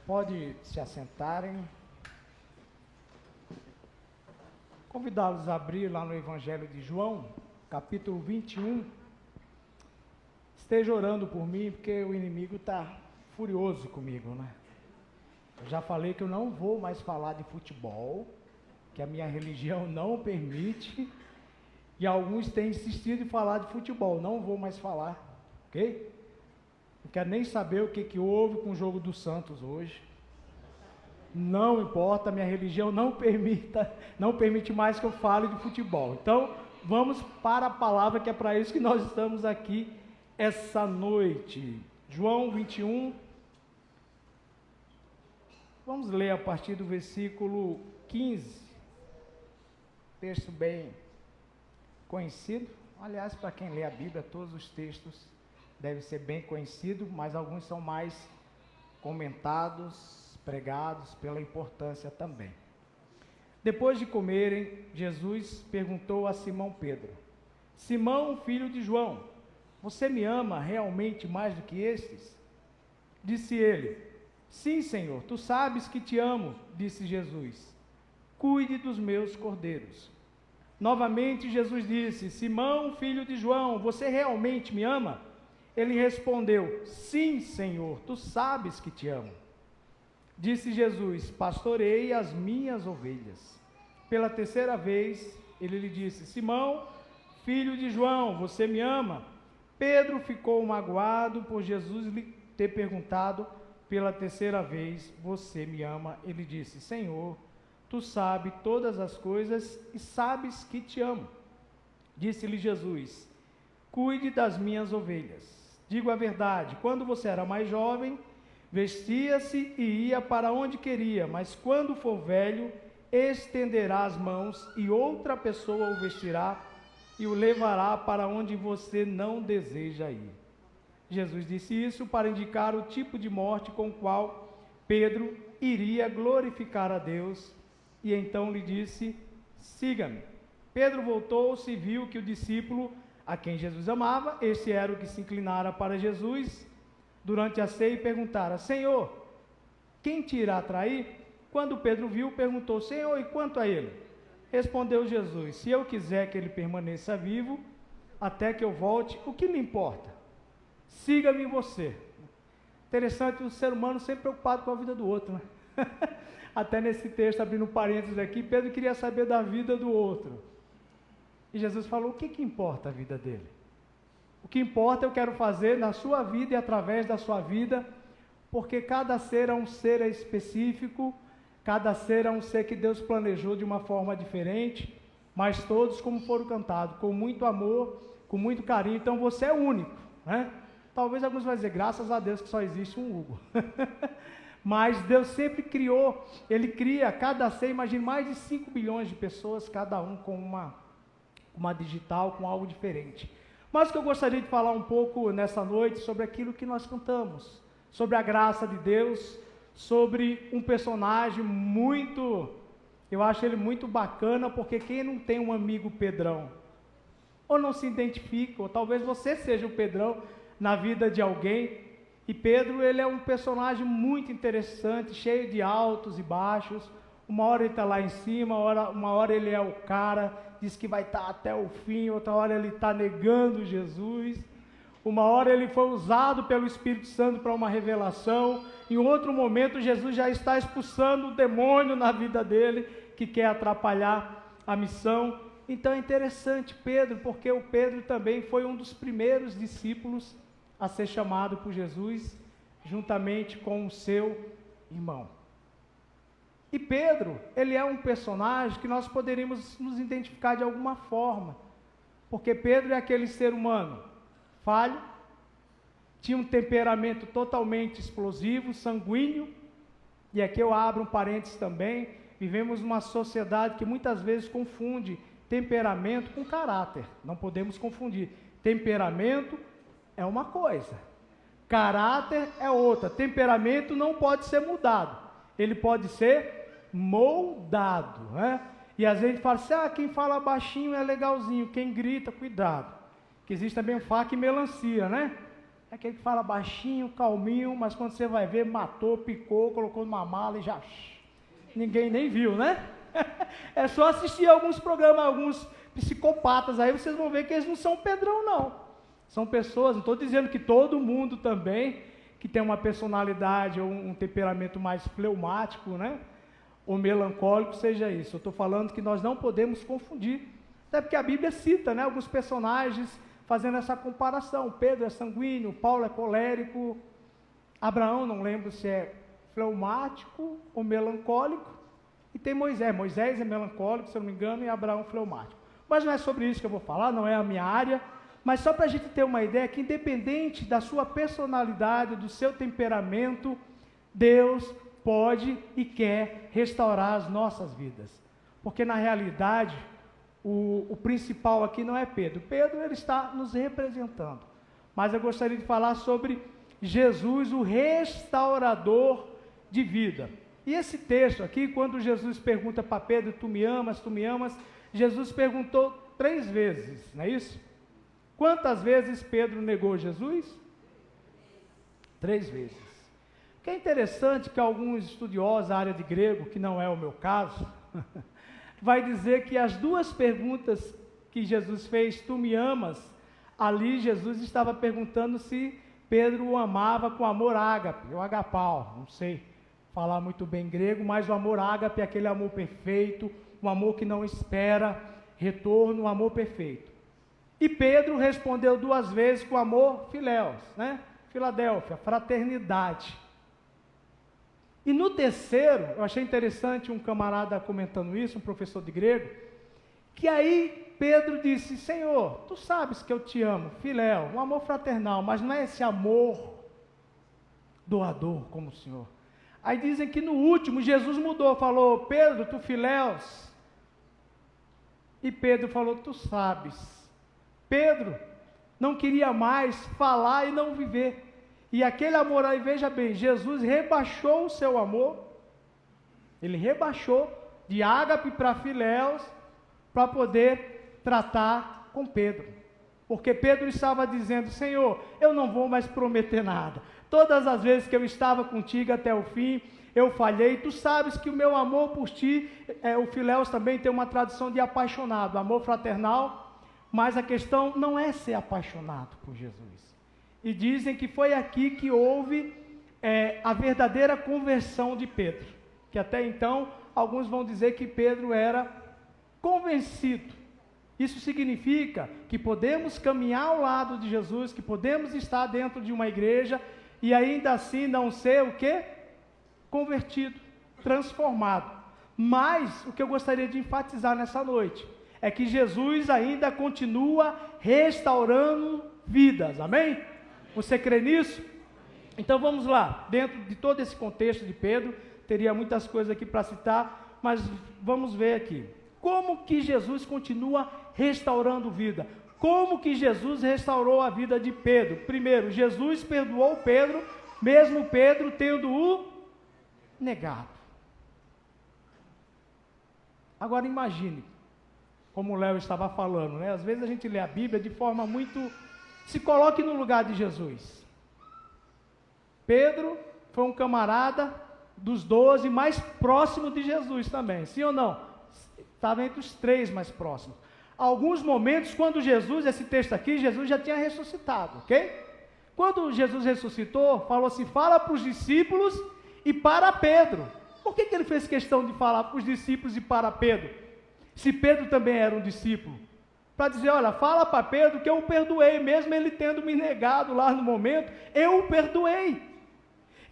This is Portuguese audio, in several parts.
Pode se assentarem. Convidá-los a abrir lá no Evangelho de João, capítulo 21. Esteja orando por mim, porque o inimigo está furioso comigo, né? Eu já falei que eu não vou mais falar de futebol, que a minha religião não permite, e alguns têm insistido em falar de futebol. Não vou mais falar, ok? Não quero nem saber o que houve com o jogo do Santos hoje. Não importa, minha religião não permite mais que eu fale de futebol. Então, vamos para a palavra, que é para isso que nós estamos aqui essa noite. João 21. Vamos ler a partir do versículo 15. Texto bem conhecido. Aliás, para quem lê a Bíblia, todos os textos devem ser bem conhecidos, mas alguns são mais comentados, pregados, pela importância também. Depois de comerem, Jesus perguntou a Simão Pedro: Simão, filho de João, você me ama realmente mais do que estes? Disse ele: Sim, Senhor, tu sabes que te amo. Disse Jesus: Cuide dos meus cordeiros. Novamente Jesus disse: Simão, filho de João, você realmente me ama? Ele respondeu: Sim, Senhor, tu sabes que te amo. Disse Jesus: Pastorei as minhas ovelhas. Pela terceira vez ele lhe disse: Simão, filho de João, você me ama? Pedro ficou magoado por Jesus lhe ter perguntado pela terceira vez: Você me ama? Ele disse: Senhor, tu sabes todas as coisas e sabes que te amo. Disse-lhe Jesus: Cuide das minhas ovelhas. Digo a verdade, quando você era mais jovem, vestia-se e ia para onde queria, mas quando for velho, estenderá as mãos e outra pessoa o vestirá e o levará para onde você não deseja ir. Jesus disse isso para indicar o tipo de morte com o qual Pedro iria glorificar a Deus, e então lhe disse: Siga-me. Pedro voltou-se e viu que o discípulo a quem Jesus amava, este era o que se inclinara para Jesus durante a ceia e perguntara: Senhor, quem te irá trair? Quando Pedro viu, perguntou: Senhor, e quanto a ele? Respondeu Jesus: Se eu quiser que ele permaneça vivo até que eu volte, o que lhe importa? Siga-me você. Interessante, o ser humano sempre preocupado com a vida do outro, né? Até nesse texto, abrindo parênteses aqui, Pedro queria saber da vida do outro. E Jesus falou: o que importa a vida dele? O que importa eu quero fazer na sua vida e através da sua vida, porque cada ser é um ser específico, cada ser é um ser que Deus planejou de uma forma diferente, mas todos, como foram cantados, com muito amor, com muito carinho. Então você é único, né? Talvez alguns vão dizer: graças a Deus que só existe um Hugo. Mas Deus sempre criou, Ele cria cada ser, imagine, mais de 5 bilhões de pessoas, cada um com uma digital, com algo diferente. Mas o que eu gostaria de falar um pouco nessa noite sobre aquilo que nós cantamos, sobre a graça de Deus, sobre um personagem muito, eu acho ele muito bacana, porque quem não tem um amigo Pedrão, ou não se identifica, ou talvez você seja o Pedrão na vida de alguém. E Pedro, ele é um personagem muito interessante, cheio de altos e baixos. Uma hora ele está lá em cima, uma hora ele é o cara, diz que vai estar até o fim, outra hora ele está negando Jesus. Uma hora ele foi usado pelo Espírito Santo para uma revelação, em outro momento Jesus já está expulsando o demônio na vida dele, que quer atrapalhar a missão. Então é interessante Pedro, porque o Pedro também foi um dos primeiros discípulos a ser chamado por Jesus, juntamente com o seu irmão. E Pedro, ele é um personagem que nós poderíamos nos identificar de alguma forma, porque Pedro é aquele ser humano falho, tinha um temperamento totalmente explosivo, sanguíneo, e aqui eu abro um parênteses também, vivemos numa sociedade que muitas vezes confunde temperamento com caráter. Não podemos confundir. Temperamento é uma coisa, caráter é outra. Temperamento não pode ser mudado, ele pode ser moldado, né? E às vezes a gente fala assim: quem fala baixinho é legalzinho, quem grita, cuidado, que existe também faca e melancia, né? Aquele que fala baixinho, calminho, mas quando você vai ver, matou, picou, colocou numa mala e já... Ninguém nem viu, né? É só assistir alguns programas, alguns psicopatas, aí vocês vão ver que eles não são Pedrão, não. São pessoas, não estou dizendo que todo mundo também, que tem uma personalidade ou um temperamento mais fleumático, né? Ou melancólico, seja isso. Eu estou falando que nós não podemos confundir. Até porque a Bíblia cita, né, alguns personagens fazendo essa comparação. Pedro é sanguíneo, Paulo é colérico, Abraão, não lembro se é fleumático ou melancólico, e tem Moisés. Moisés é melancólico, se eu não me engano, e Abraão fleumático. Mas não é sobre isso que eu vou falar, não é a minha área, mas só para a gente ter uma ideia que independente da sua personalidade, do seu temperamento, Deus pode e quer restaurar as nossas vidas. Porque na realidade, o principal aqui não é Pedro. Pedro, ele está nos representando. Mas eu gostaria de falar sobre Jesus, o restaurador de vida. E esse texto aqui, quando Jesus pergunta para Pedro, tu me amas, Jesus perguntou 3 vezes, não é isso? Quantas vezes Pedro negou Jesus? 3 vezes. O que é interessante que alguns estudiosos da área de grego, que não é o meu caso, vai dizer que as 2 perguntas que Jesus fez, tu me amas, ali Jesus estava perguntando se Pedro o amava com amor ágape, ou agapau, não sei falar muito bem grego, mas o amor ágape é aquele amor perfeito, um amor que não espera retorno, um amor perfeito. E Pedro respondeu 2 vezes com amor filéus, né? Filadélfia, fraternidade. E no terceiro, eu achei interessante um camarada comentando isso, um professor de grego, que aí Pedro disse, Senhor, tu sabes que eu te amo, filéu, um amor fraternal, mas não é esse amor doador como o Senhor. Aí dizem que no último Jesus mudou, falou, Pedro, tu filéus, e Pedro falou, tu sabes. Pedro não queria mais falar e não viver. E aquele amor aí, veja bem, Jesus rebaixou o seu amor, ele rebaixou de ágape para filéus, para poder tratar com Pedro. Porque Pedro estava dizendo, Senhor, eu não vou mais prometer nada. Todas as vezes que eu estava contigo até o fim, eu falhei. Tu sabes que o meu amor por ti, o filéus também tem uma tradução de apaixonado, amor fraternal, mas a questão não é ser apaixonado por Jesus. E dizem que foi aqui que houve a verdadeira conversão de Pedro. Que até então, alguns vão dizer que Pedro era convencido. Isso significa que podemos caminhar ao lado de Jesus, que podemos estar dentro de uma igreja e ainda assim não ser o quê? Convertido, transformado. Mas o que eu gostaria de enfatizar nessa noite é que Jesus ainda continua restaurando vidas, amém? Você crê nisso? Então vamos lá, dentro de todo esse contexto de Pedro, teria muitas coisas aqui para citar, mas vamos ver aqui. Como que Jesus continua restaurando vida? Como que Jesus restaurou a vida de Pedro? Primeiro, Jesus perdoou Pedro, mesmo Pedro tendo-o negado. Agora imagine, como o Léo estava falando, né? Às vezes a gente lê a Bíblia de forma muito... Se coloque no lugar de Jesus. Pedro foi um camarada dos 12 mais próximo de Jesus também, sim ou não? Estava entre os 3 mais próximos. Alguns momentos, quando Jesus, esse texto aqui, Jesus já tinha ressuscitado, ok? Quando Jesus ressuscitou, falou assim, fala para os discípulos e para Pedro. Por que ele fez questão de falar para os discípulos e para Pedro? Se Pedro também era um discípulo. Para dizer, olha, fala para Pedro que eu o perdoei, mesmo ele tendo me negado lá no momento, eu o perdoei.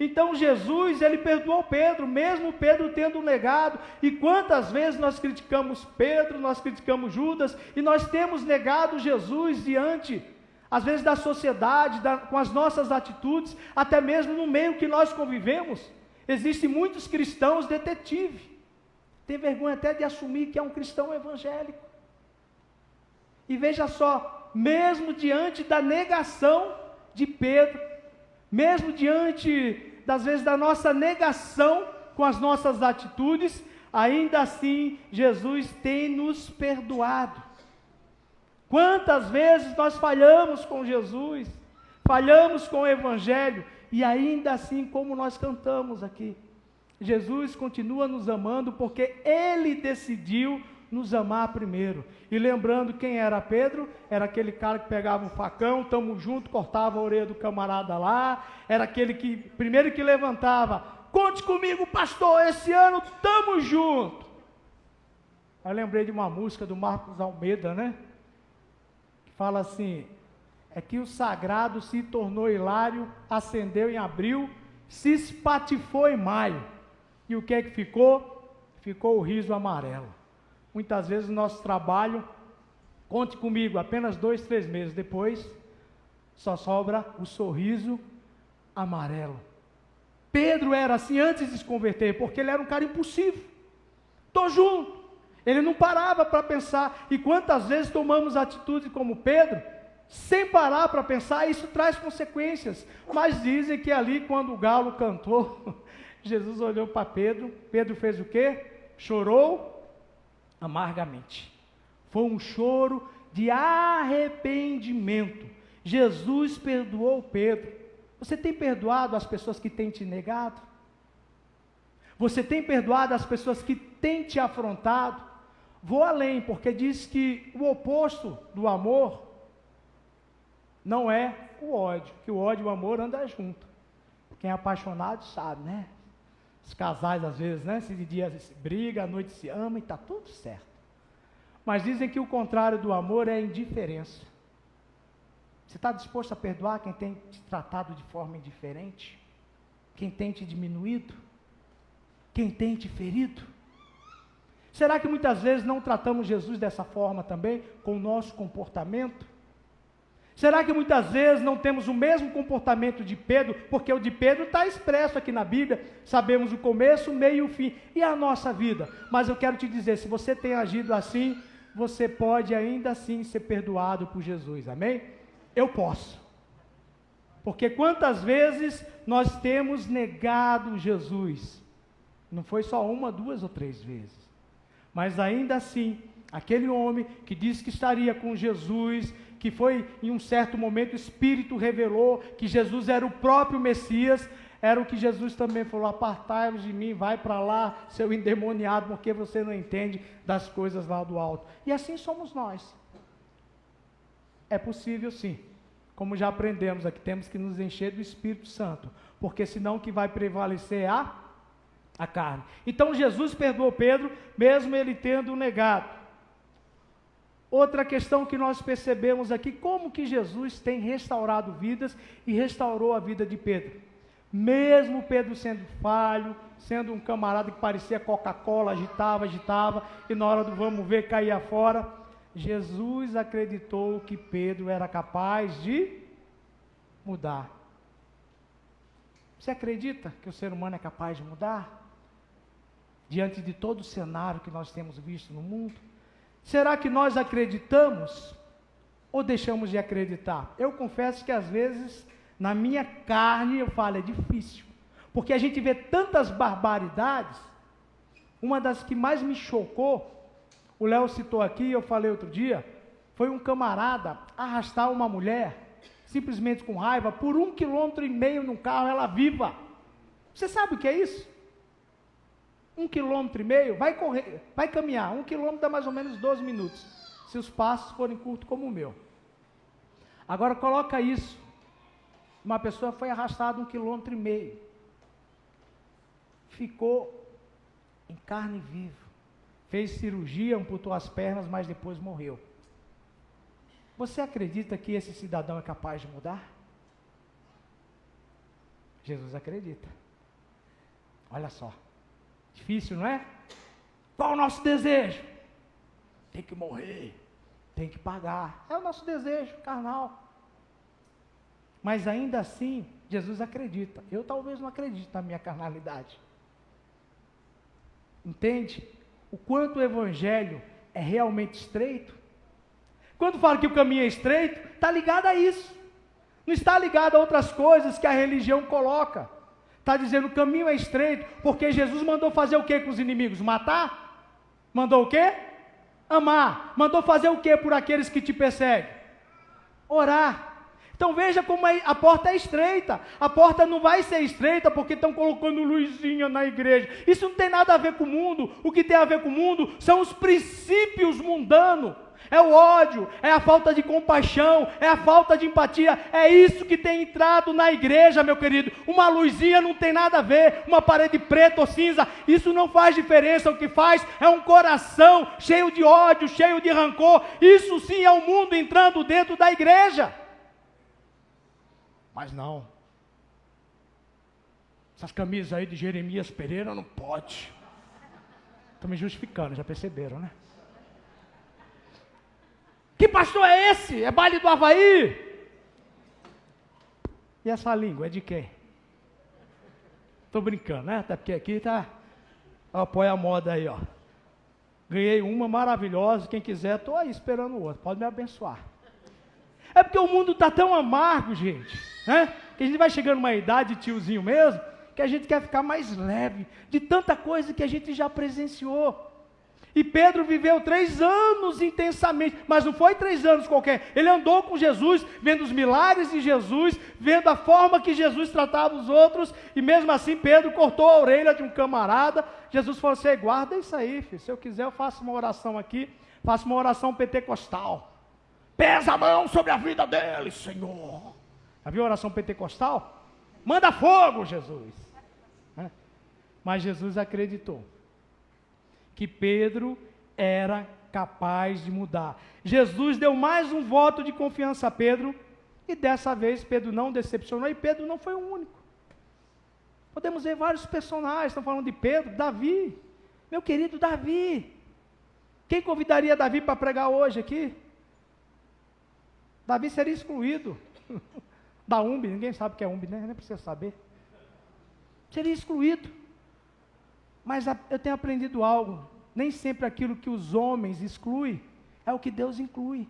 Então Jesus, ele perdoou Pedro, mesmo Pedro tendo negado. E quantas vezes nós criticamos Pedro, nós criticamos Judas, e nós temos negado Jesus diante, às vezes da sociedade, com as nossas atitudes, até mesmo no meio que nós convivemos. Existem muitos cristãos detetive, tem vergonha até de assumir que é um cristão evangélico. E veja só, mesmo diante da negação de Pedro, mesmo diante, das vezes, da nossa negação com as nossas atitudes, ainda assim, Jesus tem nos perdoado. Quantas vezes nós falhamos com Jesus, falhamos com o Evangelho, e ainda assim, como nós cantamos aqui, Jesus continua nos amando, porque Ele decidiu nos amar primeiro. E lembrando quem era Pedro, era aquele cara que pegava um facão, tamo junto, cortava a orelha do camarada lá, era aquele que, primeiro que levantava, conte comigo pastor, esse ano tamo junto. Eu lembrei de uma música do Marcos Almeida, né? Que fala assim, é que o sagrado se tornou hilário, acendeu em abril, se espatifou em maio. E o que é que ficou? Ficou o riso amarelo. Muitas vezes o nosso trabalho, conte comigo, apenas 2, 3 meses depois, só sobra o sorriso amarelo. Pedro era assim antes de se converter, porque ele era um cara impulsivo. Estou junto. Ele não parava para pensar. E quantas vezes tomamos atitude como Pedro, sem parar para pensar, isso traz consequências. Mas dizem que ali, quando o galo cantou, Jesus olhou para Pedro, Pedro fez o quê? Chorou amargamente. Foi um choro de arrependimento. Jesus perdoou Pedro. Você tem perdoado as pessoas que têm te negado? Você tem perdoado as pessoas que têm te afrontado? Vou além, porque diz que o oposto do amor não é o ódio, que o ódio e o amor andam junto. Quem é apaixonado sabe, né? Os casais às vezes, né? Se de dia se briga, à noite se ama e está tudo certo. Mas dizem que o contrário do amor é a indiferença. Você está disposto a perdoar quem tem te tratado de forma indiferente? Quem tem te diminuído? Quem tem te ferido? Será que muitas vezes não tratamos Jesus dessa forma também, com o nosso comportamento? Será que muitas vezes não temos o mesmo comportamento de Pedro, porque o de Pedro está expresso aqui na Bíblia, sabemos o começo, o meio e o fim, e a nossa vida? Mas eu quero te dizer, se você tem agido assim, você pode ainda assim ser perdoado por Jesus, amém? Eu posso, porque quantas vezes nós temos negado Jesus? Não foi só 1, 2 ou 3 vezes, mas ainda assim, aquele homem que disse que estaria com Jesus, que foi em um certo momento o Espírito revelou que Jesus era o próprio Messias, era o que Jesus também falou, apartai-vos de mim, vai para lá, seu endemoniado, porque você não entende das coisas lá do alto. E assim somos nós. É possível sim, como já aprendemos aqui, temos que nos encher do Espírito Santo, porque senão o que vai prevalecer é a carne. Então Jesus perdoou Pedro, mesmo ele tendo negado. Outra questão que nós percebemos aqui, como que Jesus tem restaurado vidas e restaurou a vida de Pedro. Mesmo Pedro sendo falho, sendo um camarada que parecia Coca-Cola, agitava, e na hora do vamos ver caía fora, Jesus acreditou que Pedro era capaz de mudar. Você acredita que o ser humano é capaz de mudar? Diante de todo o cenário que nós temos visto no mundo? Será que nós acreditamos ou deixamos de acreditar? Eu confesso que às vezes, na minha carne, eu falo, é difícil. Porque a gente vê tantas barbaridades. Uma das que mais me chocou, o Léo citou aqui, eu falei outro dia, foi um camarada arrastar uma mulher, simplesmente com raiva, por 1,5 km num carro, ela viva. Você sabe o que é isso? 1,5 km, vai correr, vai caminhar, 1 km dá mais ou menos 12 minutos, se os passos forem curtos como o meu. Agora coloca isso, uma pessoa foi arrastada 1,5 km, ficou em carne viva, fez cirurgia, amputou as pernas, mas depois morreu. Você acredita que esse cidadão é capaz de mudar? Jesus acredita. Olha só. Difícil, não é? Qual o nosso desejo? Tem que morrer, tem que pagar. É o nosso desejo carnal. Mas ainda assim, Jesus acredita. Eu talvez não acredite na minha carnalidade. Entende? O quanto o Evangelho é realmente estreito. Quando fala que o caminho é estreito, está ligado a isso. Não está ligado a outras coisas que a religião coloca. Está dizendo que o caminho é estreito, porque Jesus mandou fazer o que com os inimigos? Matar? Mandou o quê? Amar. Mandou fazer o que por aqueles que te perseguem? Orar. Então veja como a porta é estreita. A porta não vai ser estreita porque estão colocando luzinha na igreja. Isso não tem nada a ver com o mundo. O que tem a ver com o mundo são os princípios mundanos. É o ódio, é a falta de compaixão, é a falta de empatia. É isso que tem entrado na igreja, meu querido. Uma luzinha não tem nada a ver, uma parede preta ou cinza, isso não faz diferença. O que faz é um coração cheio de ódio, cheio de rancor. Isso sim é o mundo entrando dentro da igreja. Mas não. Essas camisas aí de Jeremias Pereira não pode. Estão me justificando, já perceberam, né? Que pastor é esse? É baile do Havaí? E essa língua é de quem? Estou brincando, né? Até porque aqui tá... Apoia a moda aí, ó. Ganhei uma maravilhosa, quem quiser, estou aí esperando o outro. Pode me abençoar. É porque o mundo está tão amargo, gente, né? Que a gente vai chegando numa idade de tiozinho mesmo, que a gente quer ficar mais leve, de tanta coisa que a gente já presenciou. E Pedro viveu 3 anos intensamente, mas não foi 3 anos qualquer. Ele andou com Jesus, vendo os milagres de Jesus, vendo a forma que Jesus tratava os outros, e mesmo assim Pedro cortou a orelha de um camarada. Jesus falou assim: guarda isso aí, filho. Se eu quiser eu faço uma oração aqui, faço uma oração pentecostal. Pesa a mão sobre a vida dele, Senhor. Já viu a oração pentecostal? Manda fogo, Jesus. Mas Jesus acreditou que Pedro era capaz de mudar. Jesus deu mais um voto de confiança a Pedro, e dessa vez Pedro não decepcionou, e Pedro não foi o único. Podemos ver vários personagens, estão falando de Pedro, Davi, meu querido Davi. Quem convidaria Davi para pregar hoje aqui? Davi seria excluído da UMB, ninguém sabe o que é UMB, né? Nem precisa saber. Seria excluído. Mas eu tenho aprendido algo, nem sempre aquilo que os homens excluem, é o que Deus inclui.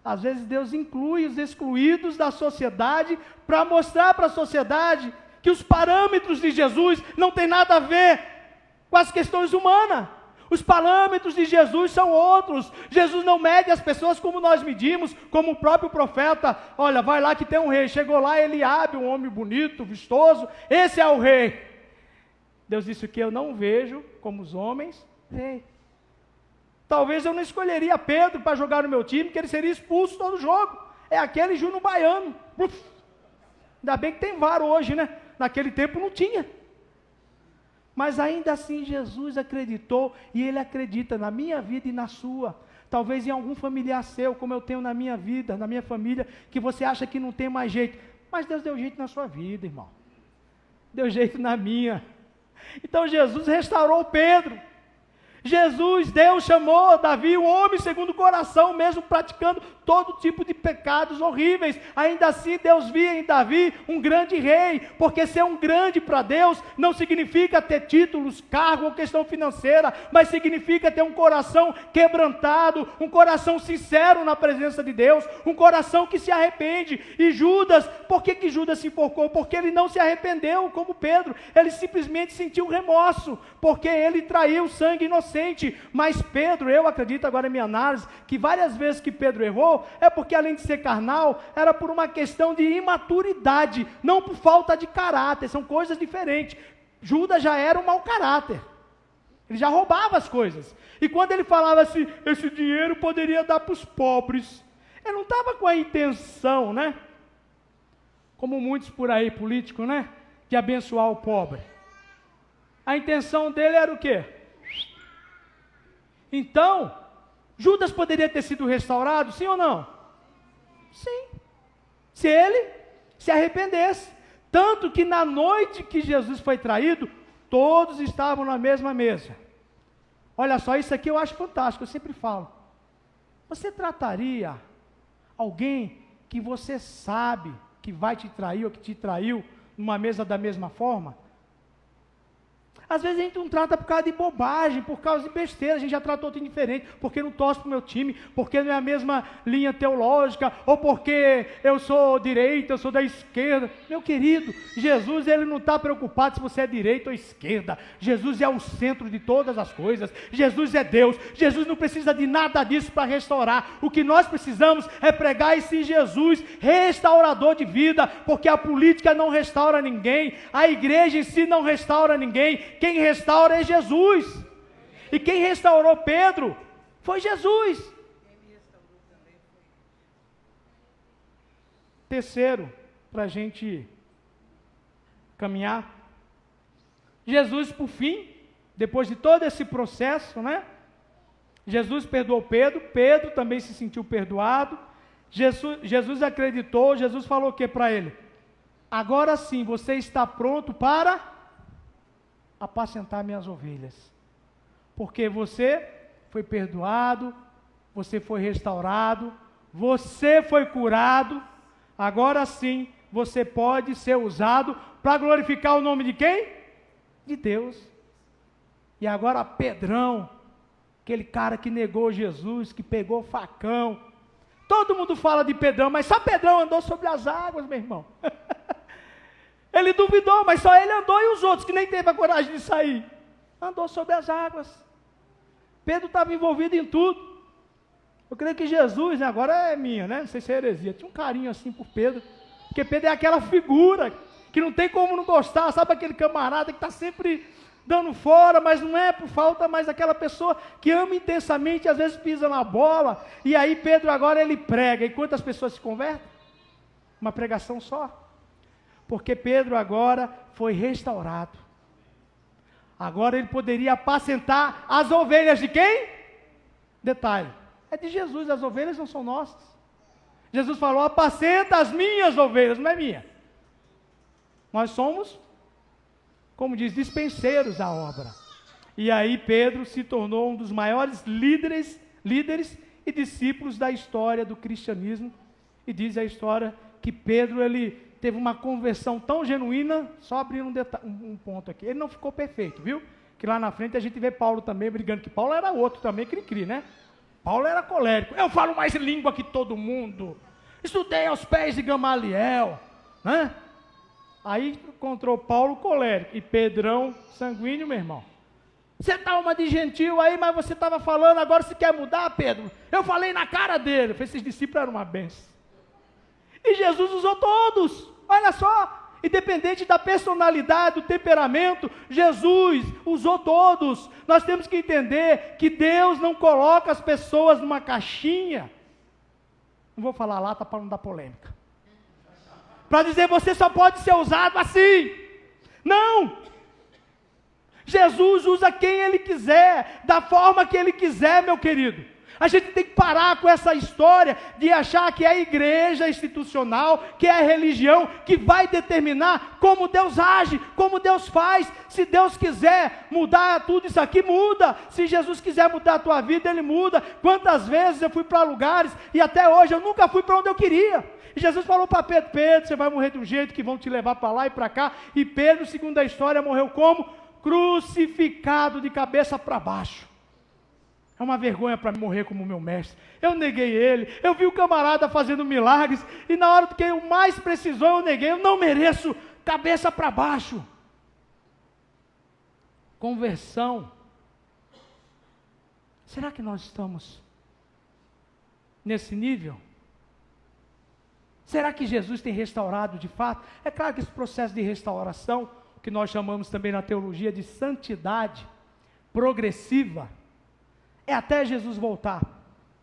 Às vezes Deus inclui os excluídos da sociedade, para mostrar para a sociedade que os parâmetros de Jesus não tem nada a ver com as questões humanas. Os parâmetros de Jesus são outros. Jesus não mede as pessoas como nós medimos, como o próprio profeta. Olha, vai lá que tem um rei. Chegou lá, Eliabe, um homem bonito, vistoso, esse é o rei. Deus disse que eu não vejo como os homens veem. Talvez eu não escolheria Pedro para jogar no meu time, que ele seria expulso todo jogo. É aquele Júnior Baiano. Uf. Ainda bem que tem VAR hoje, né? Naquele tempo não tinha. Mas ainda assim Jesus acreditou, e Ele acredita na minha vida e na sua. Talvez em algum familiar seu, como eu tenho na minha vida, na minha família, que você acha que não tem mais jeito. Mas Deus deu jeito na sua vida, irmão. Deu jeito na minha. Então Jesus restaurou Pedro. Deus chamou Davi, um homem segundo o coração, mesmo praticando todo tipo de pecados horríveis. Ainda assim Deus via em Davi um grande rei, porque ser um grande para Deus não significa ter títulos, cargo ou questão financeira, mas significa ter um coração quebrantado, um coração sincero na presença de Deus, um coração que se arrepende. E Judas, por que Judas se enforcou? Porque ele não se arrependeu como Pedro, ele simplesmente sentiu remorso, porque ele traiu sangue inocente. Mas Pedro, eu acredito agora em minha análise, que várias vezes que Pedro errou, é porque além de ser carnal, era por uma questão de imaturidade, não por falta de caráter, são coisas diferentes. Judas já era um mau caráter, ele já roubava as coisas, e quando ele falava assim, esse dinheiro poderia dar para os pobres, ele não estava com a intenção, né, como muitos por aí, políticos, né, de abençoar o pobre. A intenção dele era o quê? Então, Judas poderia ter sido restaurado, sim ou não? Sim. Se ele se arrependesse. Tanto que na noite que Jesus foi traído, todos estavam na mesma mesa. Olha só, isso aqui eu acho fantástico, eu sempre falo. Você trataria alguém que você sabe que vai te trair ou que te traiu numa mesa da mesma forma? Às vezes a gente não trata por causa de bobagem, por causa de besteira, a gente já tratou tudo diferente, porque não torce para o meu time, porque não é a mesma linha teológica, ou porque eu sou direita, eu sou da esquerda. Meu querido, Jesus, ele não está preocupado se você é direita ou esquerda. Jesus é o centro de todas as coisas. Jesus é Deus. Jesus não precisa de nada disso para restaurar. O que nós precisamos é pregar esse Jesus restaurador de vida, porque a política não restaura ninguém, a igreja em si não restaura ninguém. Quem restaura é Jesus. E quem restaurou Pedro foi Jesus. Terceiro, para a gente caminhar, Jesus, por fim, depois de todo esse processo, né? Jesus perdoou Pedro, Pedro também se sentiu perdoado, Jesus acreditou, Jesus falou o que para ele? Agora sim, você está pronto para apacentar minhas ovelhas, porque você foi perdoado, você foi restaurado, você foi curado, agora sim você pode ser usado para glorificar o nome de quem? De Deus. E agora Pedrão, aquele cara que negou Jesus, que pegou facão, todo mundo fala de Pedrão, mas só Pedrão andou sobre as águas, meu irmão. Ele duvidou, mas só ele andou, e os outros que nem teve a coragem de sair, andou sobre as águas. Pedro estava envolvido em tudo. Eu creio que Jesus, né, agora é minha, né? Não sei se é heresia, tinha um carinho assim por Pedro, porque Pedro é aquela figura que não tem como não gostar, sabe aquele camarada que está sempre dando fora, mas não é por falta, mas aquela pessoa que ama intensamente, às vezes pisa na bola, e aí Pedro agora ele prega, e quantas pessoas se convertem? Uma pregação só. Porque Pedro agora foi restaurado. Agora ele poderia apacentar as ovelhas de quem? Detalhe, é de Jesus, as ovelhas não são nossas. Jesus falou, apacenta as minhas ovelhas, não é minha. Nós somos, como diz, dispenseiros da obra. E aí Pedro se tornou um dos maiores líderes e discípulos da história do cristianismo. E diz a história que Pedro, ele teve uma conversão tão genuína, só abrindo um ponto aqui, ele não ficou perfeito, viu? Que lá na frente a gente vê Paulo também brigando, que Paulo era outro também, cri-cri, né? Paulo era colérico, eu falo mais língua que todo mundo, estudei aos pés de Gamaliel, né? Aí encontrou Paulo colérico, e Pedrão sanguíneo, meu irmão. Você está uma de gentil aí, mas você estava falando, agora você quer mudar, Pedro? Eu falei na cara dele, esses discípulos eram uma benção. E Jesus usou todos, olha só, independente da personalidade, do temperamento, Jesus usou todos. Nós temos que entender que Deus não coloca as pessoas numa caixinha, não vou falar lata para não dar polêmica, para dizer você só pode ser usado assim, não, Jesus usa quem Ele quiser, da forma que Ele quiser, meu querido. A gente tem que parar com essa história de achar que é a igreja institucional, que é a religião, que vai determinar como Deus age, como Deus faz. Se Deus quiser mudar tudo isso aqui, muda. Se Jesus quiser mudar a tua vida, Ele muda. Quantas vezes eu fui para lugares e até hoje eu nunca fui para onde eu queria. E Jesus falou para Pedro, Pedro, você vai morrer de um jeito que vão te levar para lá e para cá. E Pedro, segundo a história, morreu como? Crucificado de cabeça para baixo. É uma vergonha para mim morrer como meu mestre. Eu neguei ele, eu vi o camarada fazendo milagres, e na hora que eu mais precisou, eu neguei, eu não mereço, cabeça para baixo. Conversão. Será que nós estamos nesse nível? Será que Jesus tem restaurado de fato? É claro que esse processo de restauração, que nós chamamos também na teologia de santidade progressiva, é até Jesus voltar.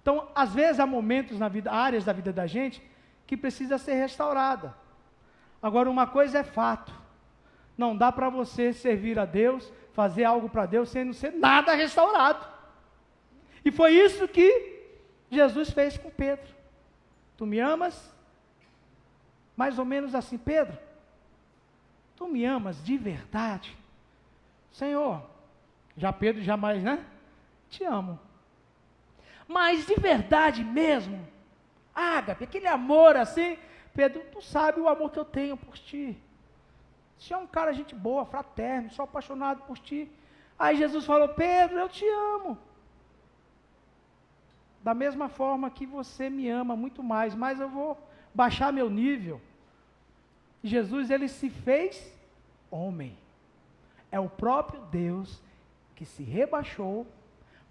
Então, às vezes há momentos na vida, áreas da vida da gente, que precisa ser restaurada. Agora, uma coisa é fato, não dá para você servir a Deus, fazer algo para Deus, sem não ser nada restaurado. E foi isso que Jesus fez com Pedro. Tu me amas? Mais ou menos assim, Pedro, tu me amas de verdade? Senhor, já Pedro jamais, né? Te amo. Mas de verdade mesmo, ágape, aquele amor assim, Pedro, tu sabe o amor que eu tenho por ti. Você é um cara, gente boa, fraterno, sou apaixonado por ti. Aí Jesus falou, Pedro, eu te amo. Da mesma forma que você me ama muito mais, mas eu vou baixar meu nível. Jesus, ele se fez homem. É o próprio Deus que se rebaixou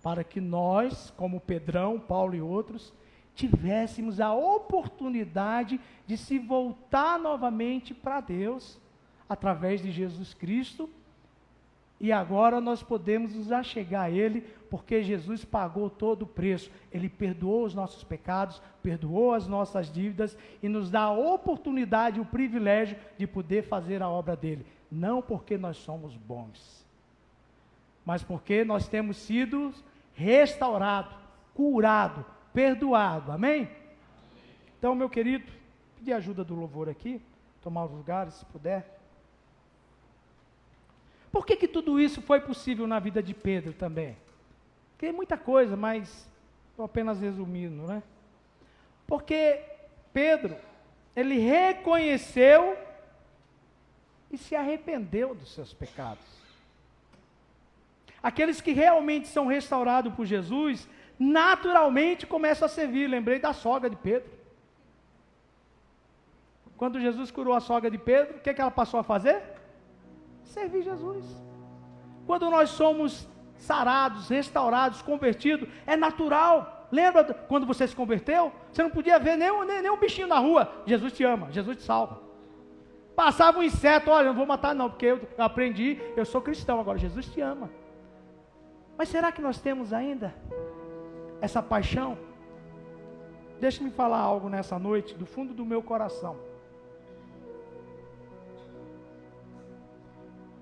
para que nós, como Pedrão, Paulo e outros, tivéssemos a oportunidade de se voltar novamente para Deus, através de Jesus Cristo, e agora nós podemos nos achegar a Ele, porque Jesus pagou todo o preço, Ele perdoou os nossos pecados, perdoou as nossas dívidas, e nos dá a oportunidade, o privilégio de poder fazer a obra dEle, não porque nós somos bons, mas porque nós temos sido restaurados, curados, perdoado, amém? Então, meu querido, pedir ajuda do louvor aqui, tomar os lugares, se puder. Por que tudo isso foi possível na vida de Pedro também? Tem muita coisa, mas estou apenas resumindo, né? Porque Pedro, ele reconheceu e se arrependeu dos seus pecados. Aqueles que realmente são restaurados por Jesus, naturalmente começam a servir. Lembrei da sogra de Pedro. Quando Jesus curou a sogra de Pedro, o que ela passou a fazer? Servir Jesus. Quando nós somos sarados, restaurados, convertidos, é natural. Lembra quando você se converteu? Você não podia ver nem um bichinho na rua. Jesus te ama, Jesus te salva. Passava um inseto, olha, não vou matar não, porque eu aprendi, eu sou cristão agora, Jesus te ama. Mas será que nós temos ainda essa paixão? Deixe-me falar algo nessa noite, do fundo do meu coração.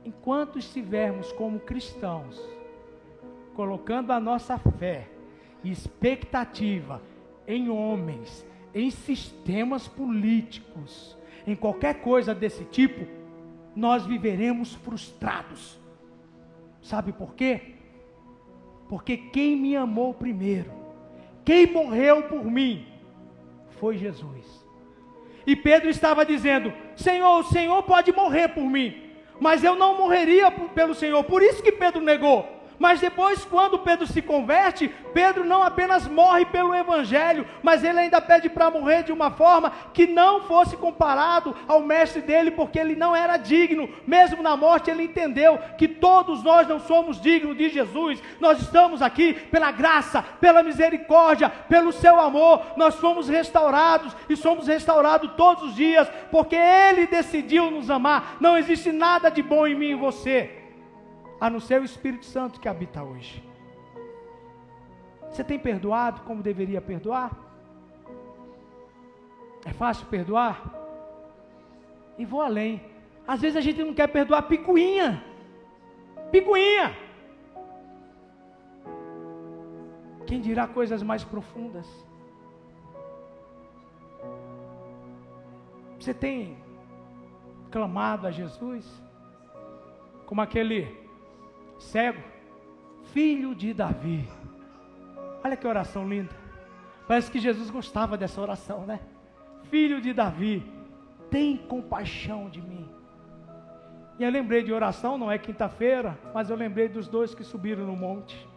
Enquanto estivermos como cristãos, colocando a nossa fé e expectativa em homens, em sistemas políticos, em qualquer coisa desse tipo, nós viveremos frustrados. Sabe por quê? Porque quem me amou primeiro, quem morreu por mim, foi Jesus. E Pedro estava dizendo, Senhor, o Senhor pode morrer por mim, mas eu não morreria pelo Senhor. Por isso que Pedro negou. Mas depois, quando Pedro se converte, Pedro não apenas morre pelo Evangelho, mas ele ainda pede para morrer de uma forma que não fosse comparado ao mestre dele, porque ele não era digno. Mesmo na morte ele entendeu que todos nós não somos dignos de Jesus. Nós estamos aqui pela graça, pela misericórdia, pelo seu amor. Nós fomos restaurados e somos restaurados todos os dias, porque ele decidiu nos amar. Não existe nada de bom em mim e em você, a não ser o Espírito Santo que habita hoje. Você tem perdoado como deveria perdoar? É fácil perdoar? E vou além. Às vezes a gente não quer perdoar picuinha. Picuinha. Quem dirá coisas mais profundas? Você tem clamado a Jesus? Como aquele cego, filho de Davi. Olha que oração linda. Parece que Jesus gostava dessa oração, né? Filho de Davi, tem compaixão de mim. E eu lembrei de oração, não é quinta-feira, mas eu lembrei dos dois que subiram no monte.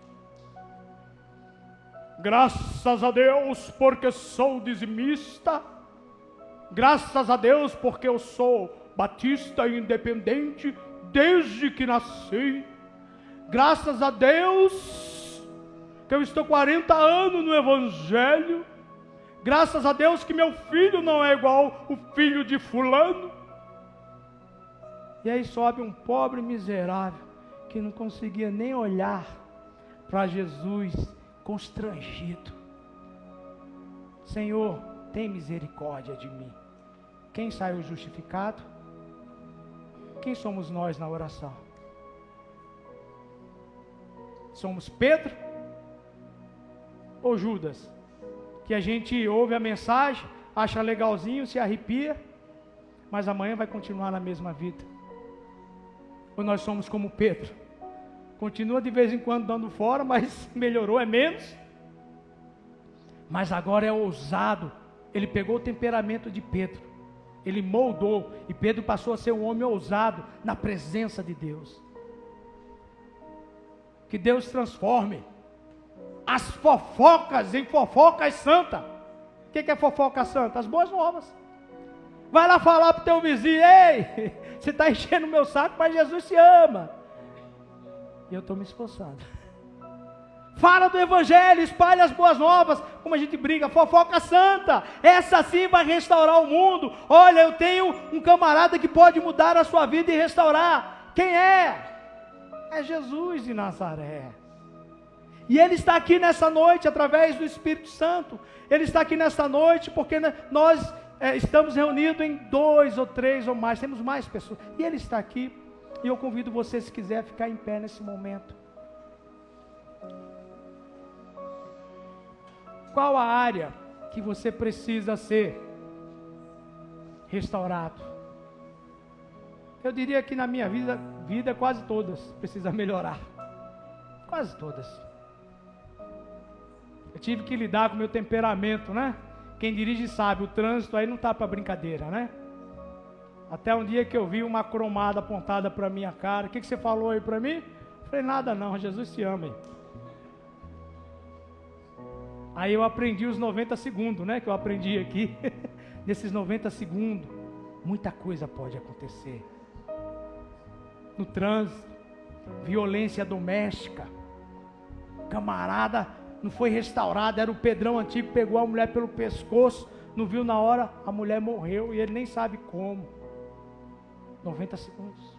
Graças a Deus porque sou dizimista. Graças a Deus porque eu sou batista e independente desde que nasci. Graças a Deus que eu estou 40 anos no Evangelho. Graças a Deus que meu filho não é igual o filho de fulano. E aí sobe um pobre miserável que não conseguia nem olhar para Jesus, constrangido. Senhor, tem misericórdia de mim. Quem saiu justificado? Quem somos nós na oração? Somos Pedro ou Judas? Que a gente ouve a mensagem, acha legalzinho, se arrepia, mas amanhã vai continuar na mesma vida. Ou nós somos como Pedro? Continua de vez em quando dando fora, mas melhorou, é menos. Mas agora é ousado. Ele pegou o temperamento de Pedro. Ele moldou, e Pedro passou a ser um homem ousado na presença de Deus. Que Deus transforme as fofocas em fofocas santas. O que é fofoca santa? As boas novas. Vai lá falar para o teu vizinho: ei, você está enchendo o meu saco, mas Jesus te ama. E eu estou me esforçando. Fala do evangelho, espalha as boas novas. Como a gente briga, fofoca santa. Essa sim vai restaurar o mundo. Olha, eu tenho um camarada que pode mudar a sua vida e restaurar. Quem é? É Jesus de Nazaré. E Ele está aqui nessa noite através do Espírito Santo. Ele está aqui nessa noite porque nós estamos reunidos em 2 ou 3 ou mais. Temos mais pessoas. E Ele está aqui. E eu convido você, se quiser, a ficar em pé nesse momento. Qual a área que você precisa ser restaurado? Eu diria que na minha vida quase todas precisam melhorar. Quase todas. Eu tive que lidar com o meu temperamento, né? Quem dirige sabe, o trânsito aí não está para brincadeira, né? Até um dia que eu vi uma cromada apontada para a minha cara. O que você falou aí para mim? Eu falei: nada não, Jesus te ama. Aí eu aprendi os 90 segundos, né? Que eu aprendi aqui. Nesses 90 segundos, muita coisa pode acontecer. No trânsito, violência doméstica. Camarada não foi restaurado, era o Pedrão antigo, pegou a mulher pelo pescoço, não viu na hora, a mulher morreu e ele nem sabe como. 90 segundos.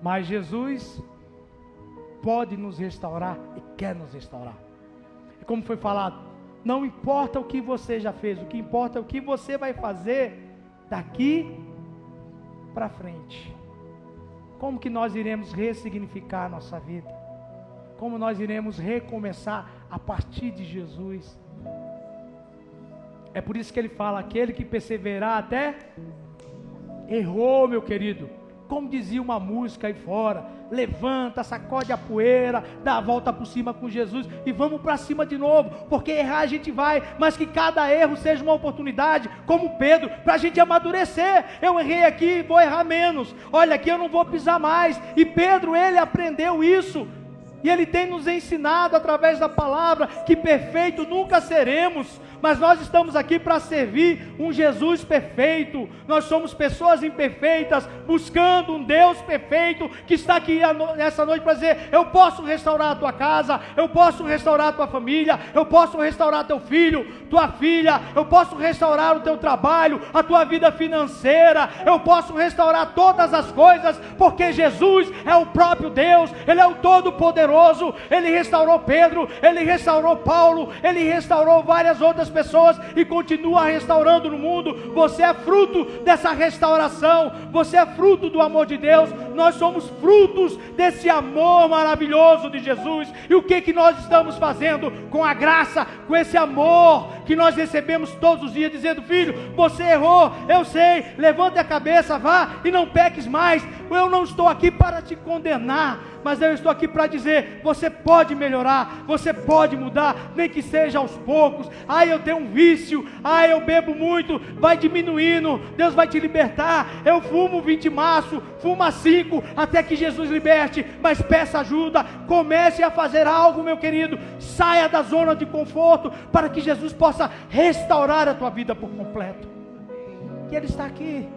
Mas Jesus pode nos restaurar e quer nos restaurar. E como foi falado, não importa o que você já fez, o que importa é o que você vai fazer daqui para frente. Como que nós iremos ressignificar a nossa vida? Como nós iremos recomeçar a partir de Jesus? É por isso que ele fala: aquele que perseverar até... Errou, meu querido. Como dizia uma música aí fora: levanta, sacode a poeira, dá a volta por cima com Jesus e vamos para cima de novo, porque errar a gente vai, mas que cada erro seja uma oportunidade, como Pedro, para a gente amadurecer. Eu errei aqui, vou errar menos. Olha, aqui eu não vou pisar mais. E Pedro, ele aprendeu isso. E ele tem nos ensinado através da palavra que perfeito nunca seremos, mas nós estamos aqui para servir um Jesus perfeito. Nós somos pessoas imperfeitas, buscando um Deus perfeito, que está aqui nessa noite para dizer: eu posso restaurar a tua casa, eu posso restaurar a tua família, eu posso restaurar teu filho, tua filha, eu posso restaurar o teu trabalho, a tua vida financeira, eu posso restaurar todas as coisas, porque Jesus é o próprio Deus, Ele é o Todo-Poderoso. Ele restaurou Pedro, Ele restaurou Paulo, Ele restaurou várias outras pessoas e continua restaurando no mundo. Você é fruto dessa restauração, você é fruto do amor de Deus. Nós somos frutos desse amor maravilhoso de Jesus. E o que nós estamos fazendo com a graça, com esse amor que nós recebemos todos os dias, dizendo: filho, você errou, eu sei, levante a cabeça, vá e não peques mais. Eu não estou aqui para te condenar, mas eu estou aqui para dizer: você pode melhorar, você pode mudar, nem que seja aos poucos. Eu tenho um vício, eu bebo muito, vai diminuindo, Deus vai te libertar. Eu fumo 20 maços, fuma 5, até que Jesus liberte, mas peça ajuda, comece a fazer algo, meu querido, saia da zona de conforto, para que Jesus possa restaurar a tua vida por completo. E Ele está aqui.